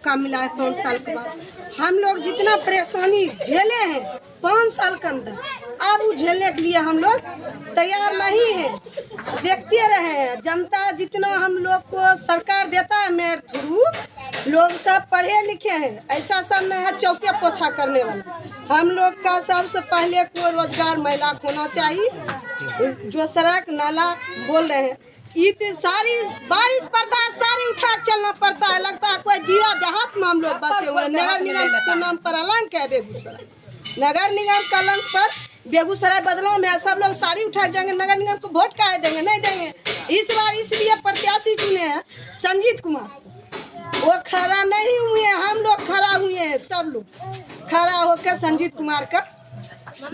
मौका मिला है 5 साल के बाद। हम लोग जितना परेशानी झेले हैं 5 साल के अंदर, अब वो झेलने के लिए हम लोग तैयार नहीं है। देखते रहे हैं जनता जितना हम लोग को सरकार देता है मेरे थ्रू, लोग सब पढ़े लिखे हैं, ऐसा सब नहीं है चौके पोछा करने वाला। हम लोग का सबसे पहले को रोजगार महिला को होना चाहिए। जो सड़क नाला बोल रहे हैं इतनी सारी बारिश पड़ता है, सारी उठा के चलना पड़ता है, लगता है कोई दिया देहात में हम लोग बसे हुए। नगर निगम के नाम पर अलंक है बेगूसराय, नगर निगम का अलंक पर बेगूसराय बदलाव में सब लोग सारी उठा के जाएंगे। नगर निगम को वोट काहे देंगे? नहीं देंगे। इस बार इसलिए प्रत्याशी चुने हैं संजीत कुमार, वो खड़ा नहीं हुए, हम लोग खड़ा हुए हैं, सब लोग खड़ा होकर संजीत कुमार का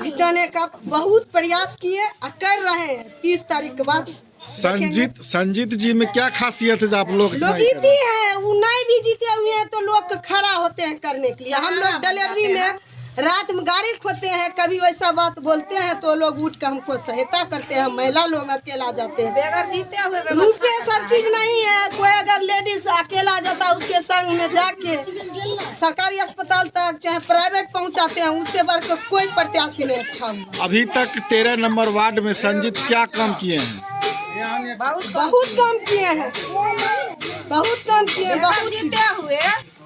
जिताने का बहुत प्रयास किए और कर रहे हैं। 30 तारीख के बाद संजीत जी में क्या खासियत है आप लोग जीती है? वो नहीं भी जीते हुए हैं तो लोग खड़ा होते हैं करने के लिए। हम लोग डिलीवरी में रात में गाड़ी खोते हैं, कभी वैसा बात बोलते हैं तो लोग उठ कर हमको सहायता करते हैं। महिला लोग अकेला जाते हैं, बगैर जीते हुए रूपे सब चीज नहीं है। कोई अगर लेडीज अकेला जाता है उसके संग में जाके सरकारी अस्पताल तक चाहे प्राइवेट पहुंचाते हैं, उससे बढ़कर कोई प्रत्याशी नहीं अच्छा हुआ। अभी तक 13 नंबर वार्ड में संजीत क्या काम किए हैं? बहुत काम किए हैं, बहुत काम किए, बहुत जीते हुए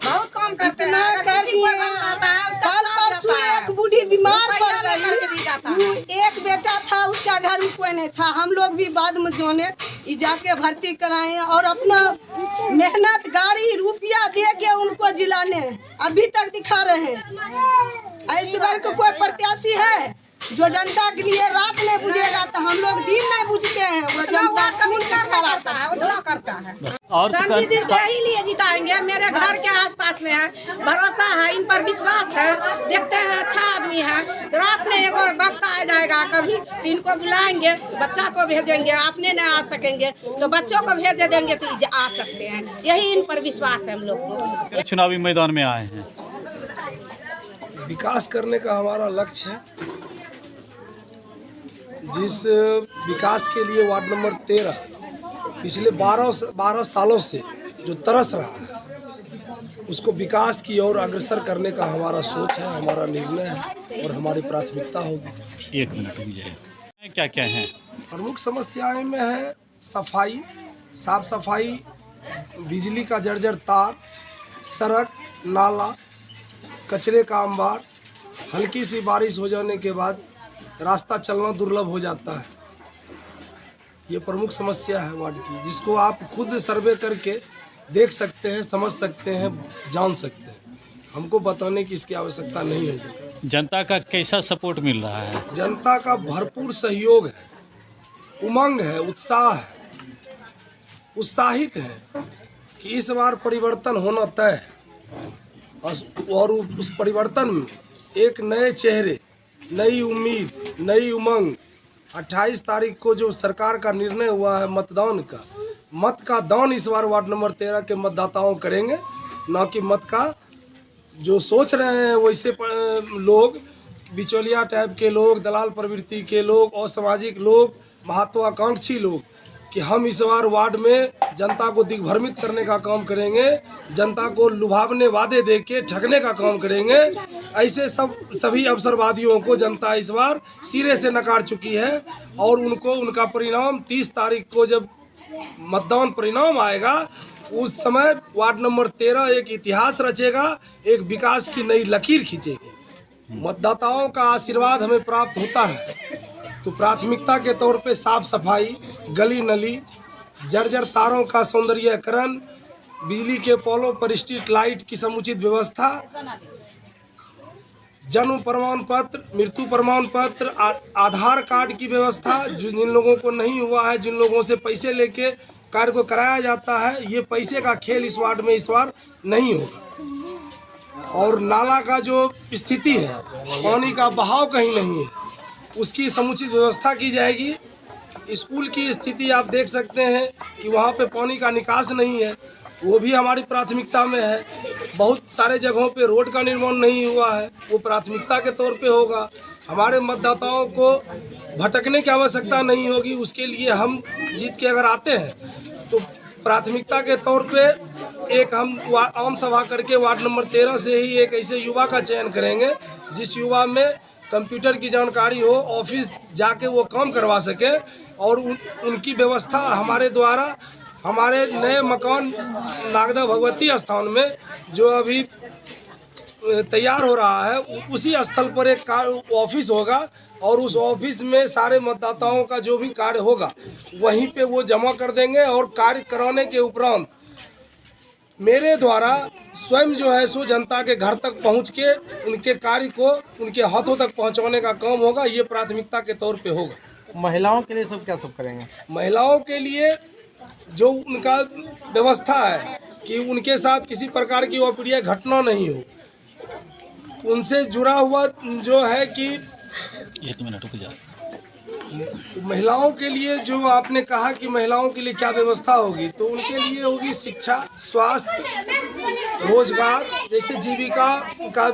बहुत काम करते हैं। कल परसों एक बूढ़ी बीमार पड़ गई, एक बेटा था उसका घर में कोई नहीं था। हम लोग भी बाद में जाने जाके भर्ती कराए और अपना मेहनत गाड़ी रुपया दे के उनको जिलाने अभी तक दिखा रहे हैं। ऐसे बार को कोई प्रत्याशी है जो जनता के लिए रात नहीं बुझेगा तो हम लोग दिन नहीं बुझते हैं। वो जनता कमी करता है, उतना करता है। और संजीत जी यही लिए जिताएंगे, मेरे घर के आसपास में है, भरोसा है, इन पर विश्वास है। देखते हैं अच्छा आदमी है। रात में एगो वक्त आ जाएगा, कभी तो इनको बुलाएंगे, बच्चा को भेजेंगे, अपने नहीं आ सकेंगे तो बच्चों को भेज देंगे तो आ सकते हैं। यही इन पर विश्वास है हम लोग को। चुनावी मैदान में आए हैं, विकास करने का हमारा लक्ष्य है। जिस विकास के लिए वार्ड नंबर 13 पिछले 12 सालों से जो तरस रहा है, उसको विकास की ओर अग्रसर करने का हमारा सोच है, हमारा निर्णय है और हमारी प्राथमिकता होगी। 1 मिनट क्या क्या है? प्रमुख समस्याएं में है सफाई, साफ सफाई, बिजली का जर्जर तार, सड़क नाला, कचरे का अंबार। हल्की सी बारिश हो जाने के बाद रास्ता चलना दुर्लभ हो जाता है। ये प्रमुख समस्या है वार्ड की, जिसको आप खुद सर्वे करके देख सकते हैं, समझ सकते हैं, जान सकते हैं। हमको बताने की इसकी आवश्यकता नहीं है। जनता का कैसा सपोर्ट मिल रहा है? जनता का भरपूर सहयोग है, उमंग है, उत्साह है, उत्साहित है कि इस बार परिवर्तन होना तय है। और उस परिवर्तन में एक नए चेहरे, नई उम्मीद, नई उमंग। 28 तारीख को जो सरकार का निर्णय हुआ है मतदान का, मत का दान इस बार वार्ड नंबर 13 के मतदाताओं करेंगे, ना कि मत का जो सोच रहे हैं वैसे लोग, बिचौलिया टाइप के लोग, दलाल प्रवृत्ति के लोग, असामाजिक लोग, महत्वाकांक्षी लोग, कि हम इस बार वार्ड में जनता को दिग्भ्रमित करने का काम करेंगे, जनता को लुभावने वादे देके ठगने का काम करेंगे। ऐसे सभी अवसरवादियों को जनता इस बार सिरे से नकार चुकी है और उनको उनका परिणाम 30 तारीख को जब मतदान परिणाम आएगा, उस समय वार्ड नंबर 13 एक इतिहास रचेगा, एक विकास की नई लकीर खींचेगी। मतदाताओं का आशीर्वाद हमें प्राप्त होता है तो प्राथमिकता के तौर पे साफ सफाई, गली नली, जर्जर तारों का सौंदर्यीकरण, बिजली के पोलों पर स्ट्रीट लाइट की समुचित व्यवस्था, जन्म प्रमाण पत्र, मृत्यु प्रमाण पत्र, आधार कार्ड की व्यवस्था, जिन लोगों को नहीं हुआ है, जिन लोगों से पैसे लेके कार्ड को कराया जाता है, ये पैसे का खेल इस वार्ड में इस बार नहीं होगा। और नाला का जो स्थिति है, पानी का बहाव कहीं नहीं है, उसकी समुचित व्यवस्था की जाएगी। स्कूल की स्थिति आप देख सकते हैं कि वहाँ पे पानी का निकास नहीं है, वो भी हमारी प्राथमिकता में है। बहुत सारे जगहों पे रोड का निर्माण नहीं हुआ है, वो प्राथमिकता के तौर पे होगा। हमारे मतदाताओं को भटकने की आवश्यकता नहीं होगी, उसके लिए हम जीत के अगर आते हैं तो प्राथमिकता के तौर पे एक हम आम सभा करके वार्ड नंबर 13 से ही एक ऐसे युवा का चयन करेंगे जिस युवा में कंप्यूटर की जानकारी हो, ऑफिस जाके वो काम करवा सके और उनकी व्यवस्था हमारे द्वारा हमारे नए मकान नागदा भगवती स्थान में जो अभी तैयार हो रहा है उसी स्थल पर एक ऑफिस होगा और उस ऑफिस में सारे मतदाताओं का जो भी कार्य होगा वहीं पे वो जमा कर देंगे और कार्य कराने के उपरांत मेरे द्वारा स्वयं जो है सो जनता के घर तक पहुंच के उनके कार्य को उनके हाथों तक पहुंचाने का काम होगा। ये प्राथमिकता के तौर पे होगा। महिलाओं के लिए सब क्या सब करेंगे? महिलाओं के लिए जो उनका व्यवस्था है कि उनके साथ किसी प्रकार की अप्रिय घटना नहीं हो, उनसे जुड़ा हुआ जो है कि 1 मिनट रुक जा। महिलाओं के लिए जो आपने कहा कि महिलाओं के लिए क्या व्यवस्था होगी, तो उनके लिए होगी शिक्षा, स्वास्थ्य, रोजगार। जैसे जीविका का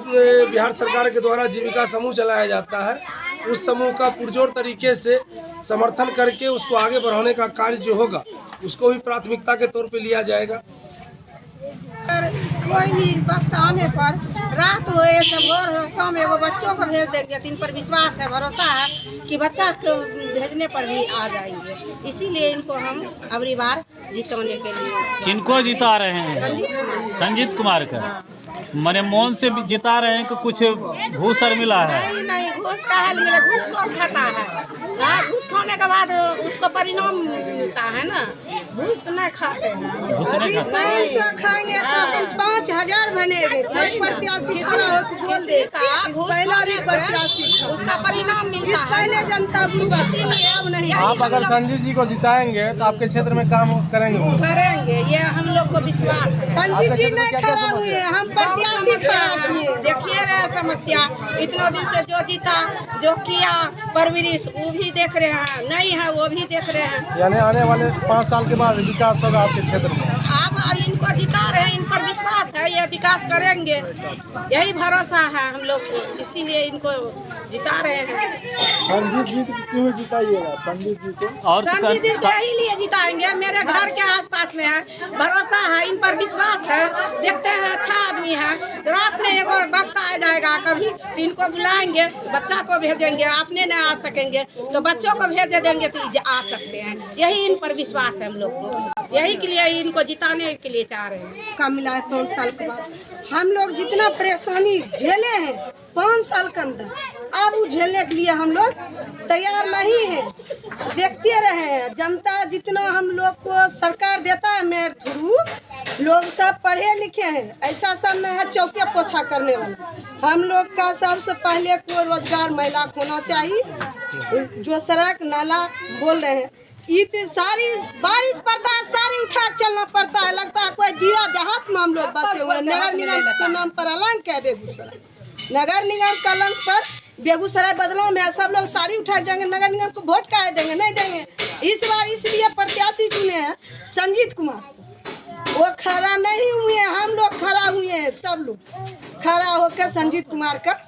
बिहार सरकार के द्वारा जीविका समूह चलाया जाता है, उस समूह का पुरजोर तरीके से समर्थन करके उसको आगे बढ़ाने का कार्य जो होगा उसको भी प्राथमिकता के तौर पे लिया जाएगा। कोई भी वक्त आने पर रात हो या सब भोर हो शाम एगो बच्चों को भेज देंगे, इन पर विश्वास है, भरोसा है कि बच्चा को भेजने पर भी आ जाएंगे। इसीलिए इनको हम अगली बार जिताने के लिए। किनको जिता रहे हैं? संजीत कुमार का। मैंने मौन से जिता रहे हैं कि कुछ घूस मिला है? नहीं, घूस का हल मिला। घूस कौन खाता है? हाँ, घूस खाने के बाद उसको परिणाम मिलता है ना, घूस तो नहीं खाते हैं। अभी 500 खाएंगे तो हम 5000 बनेंगे। कोई प्रत्याशी खड़ा होकर बोल दे इस पहला भी प्रत्याशी उसका परिणाम मिलता है। इस पहले जनता अब नहीं। आप अगर संजीत जी को जिताएंगे तो आपके क्षेत्र में काम करेंगे? ये हम लोग को विश्वास है। संजीत जी नहीं खड़ा हुए, हम प्रत्याशी खड़ा हुए। देखिए रहे समस्या, इतना दिन से जो जीता जो किया परवरिश वो भी देख रहे हैं, नहीं है वो भी देख रहे हैं। यानी आने वाले 5 साल के बाद विकास होगा आपके क्षेत्र में? आप इनको जिता रहे हैं, इन पर विश्वास है, ये विकास करेंगे, यही भरोसा है हम लोग को, इसीलिए इनको जिता रहे हैं। संजीत जी क्यों जिताइएगा? संजीत जी को और संजीत जी यही लिए जिताएंगे, मेरे घर के आसपास में है, भरोसा है, इन पर विश्वास है, देखते हैं अच्छा आदमी है। रात में एगो वक्त आ जाएगा कभी तो इनको बुलाएंगे, बच्चा को भेजेंगे, आपने नहीं आ सकेंगे तो बच्चों को भेज देंगे तो आ सकते हैं। यही इन पर विश्वास है हम लोग को, यही के लिए इनको जिताने के लिए चाह रहे हैं। का मिला है 5 साल के बाद हम लोग जितना परेशानी झेले हैं 5 साल के अंदर, अब वो झेलने के लिए हम लोग तैयार नहीं है। देखते रहे हैं जनता जितना हम लोग को सरकार देता है मेयर थ्रू, लोग सब पढ़े लिखे हैं, ऐसा सब नहीं है चौके पोछा करने वाला। हम लोग का सबसे पहले को रोजगार महिला को होना चाहिए। जो सड़क नाला बोल रहे हैं इतनी सारी बारिश पड़ता है, सारी उठा चलना पड़ता है, लगता है कोई दिया देहात में हम लोग बसे हुए। नगर निगम के नाम पर अलंक है बेगूसराय, नगर निगम का अलंक पर बेगूसराय बदलाव में सब लोग साड़ी उठा जाएंगे। नगर निगम को वोट काहे देंगे? नहीं देंगे। इस बार इसलिए प्रत्याशी चुने हैं संजीत कुमार, वो खड़ा नहीं हुए, हम लोग खड़ा हुए हैं, सब लोग खड़ा होकर संजीत कुमार का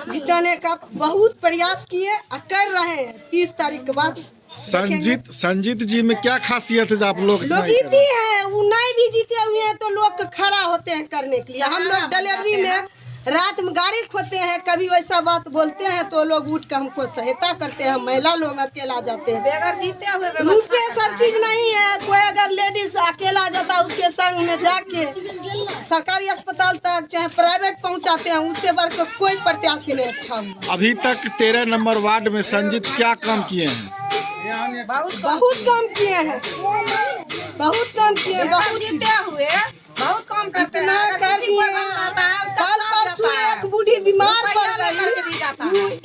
जिताने का बहुत प्रयास किए और कर रहे हैं। 30 तारीख के बाद संजीत जी में क्या खासियत है जो आप लोग जीती है? वो नहीं भी जीते हुए हैं तो लोग खड़ा होते हैं करने के लिए। हम लोग डिलीवरी में रात में गाड़ी खोते हैं, कभी वैसा बात बोलते हैं तो लोग उठ कर हमको सहायता करते हैं। महिला लोग अकेला जाते हैं, अगर जीते हुए रुपये सब चीज नहीं है। कोई अगर लेडीज अकेला जाता है उसके संग में जाके सरकारी अस्पताल तक चाहे प्राइवेट पहुंचाते हैं, उससे बढ़कर कोई प्रत्याशी नहीं अच्छा हुआ। अभी तक 13 नंबर वार्ड में संजीत क्या काम किए हैं? बहुत काम किए हैं, बहुत काम किए हैं, बहुत जीते हुए बहुत काम करते हैं। कल परसों एक बूढ़ी बीमार पड़ गई,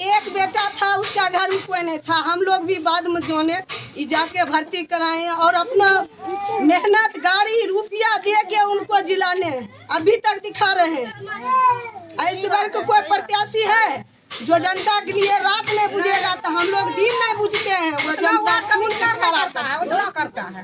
एक बेटा था उसका घर में कोई नहीं था, हम लोग भी बाद में जाने जाके भर्ती कराए और अपना मेहनत गाड़ी रुपया दे के उनको जिलाने अभी तक दिखा रहे हैं। इस बार को कोई प्रत्याशी है जो जनता के लिए रात नहीं बुझेगा तो हम लोग दिन नहीं बुझते हैं, वो जनता कमी करता है।